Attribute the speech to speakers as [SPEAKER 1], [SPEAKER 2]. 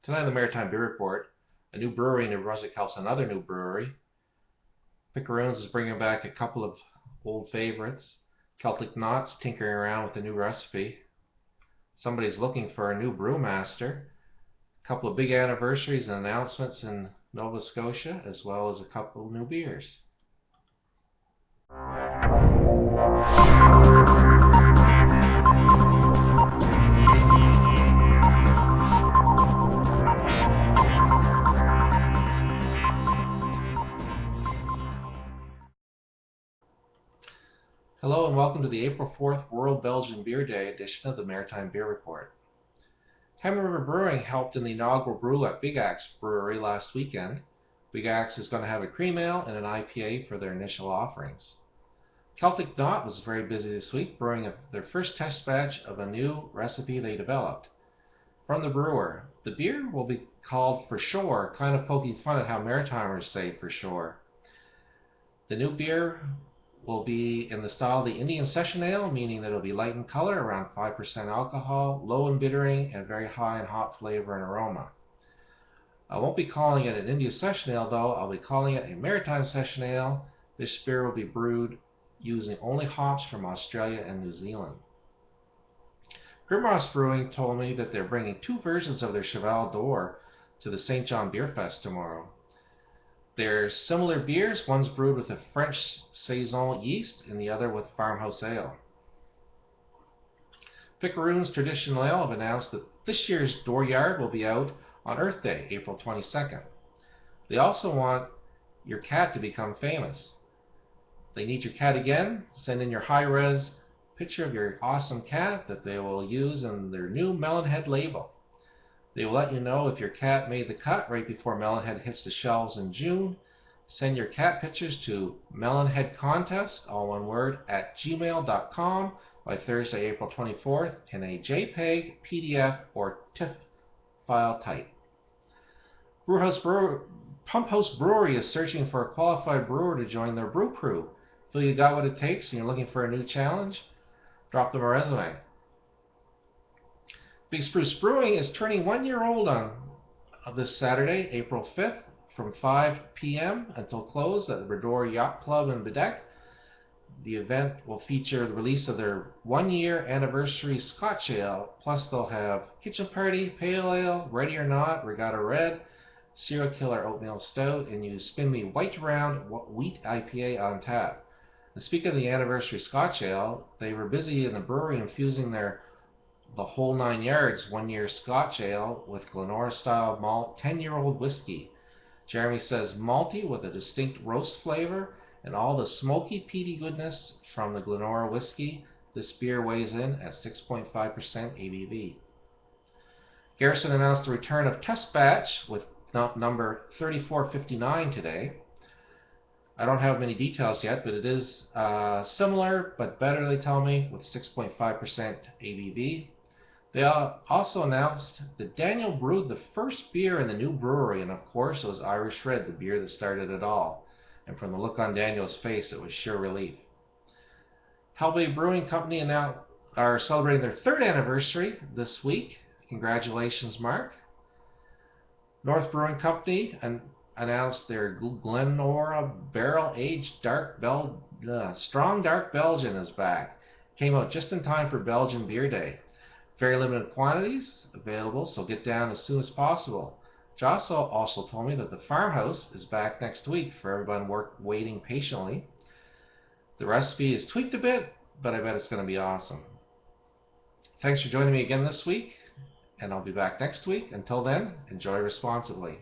[SPEAKER 1] Tonight on the Maritime Beer Report, a new brewery in New Brunswick helps another new brewery. Pickeroons is bringing back a couple of old favorites. Celtic Knot's tinkering around with a new recipe. Somebody's looking for a new brewmaster. A couple of big anniversaries and announcements in Nova Scotia, as well as a couple of new beers. Hello and welcome to the April 4th World Belgian Beer Day edition of the Maritime Beer Report. Hammond River Brewing helped in the inaugural brew at Big Axe Brewery last weekend. Big Axe is going to have a cream ale and an IPA for their initial offerings. Celtic Knot was very busy this week brewing their first test batch of a new recipe they developed. From the brewer, the beer will be called For Shore, kind of poking fun at how Maritimers say For Shore. The new beer will be in the style of the Indian Session Ale, meaning that it will be light in color, around 5% alcohol, low in bittering, and very high in hop flavor and aroma. I won't be calling it an Indian Session Ale though, I'll be calling it a Maritime Session Ale. This beer will be brewed using only hops from Australia and New Zealand. Grimross Brewing told me that they're bringing two versions of their Cheval d'Or to the St. John Beer Fest tomorrow. They're similar beers, one's brewed with a French Saison yeast and the other with farmhouse ale. Pickeroons Traditional Ale have announced that this year's Dooryard will be out on Earth Day, April 22nd. They also want your cat to become famous. They need your cat again. Send in your high-res picture of your awesome cat that they will use in their new Melonhead label. They will let you know if your cat made the cut right before Melonhead hits the shelves in June. Send your cat pictures to melonheadcontest, all one word, @gmail.com by Thursday, April 24th in a JPEG, PDF, or TIFF file type. Pump House Brewery is searching for a qualified brewer to join their brew crew. Feel you got what it takes and you're looking for a new challenge? Drop them a resume. Big Spruce Brewing is turning 1 year old on this Saturday, April 5th, from 5 p.m. until close at the Redor Yacht Club in Bedeck. The event will feature the release of their 1 year anniversary Scotch Ale, plus they'll have Kitchen Party, Pale Ale, Ready or Not, Regatta Red, Serial Killer Oatmeal Stout, and you spin me White Round Wheat IPA on tap. And speaking of the anniversary Scotch Ale, they were busy in the brewery infusing the whole 9 yards 1 year Scotch Ale with Glenora style malt 10-year-old whiskey. Jeremy says malty with a distinct roast flavor and all the smoky peaty goodness from the Glenora whiskey. This beer weighs in at 6.5% ABV. Garrison announced the return of test batch with number 3459 today. I don't have many details yet, but it is similar but better, they tell me, with 6.5% ABV. They also announced that Daniel brewed the first beer in the new brewery, and of course it was Irish Red, the beer that started it all. And from the look on Daniel's face, it was sure relief. Hellbay Brewing Company are celebrating their 3rd anniversary this week. Congratulations, Mark. North Brewing Company announced their Glenora barrel-aged strong dark Belgian is back. Came out just in time for Belgian Beer Day. Very limited quantities available, so get down as soon as possible. Joss also told me that the Farmhouse is back next week for everyone waiting patiently. The recipe is tweaked a bit, but I bet it's going to be awesome. Thanks for joining me again this week, and I'll be back next week. Until then, enjoy responsibly.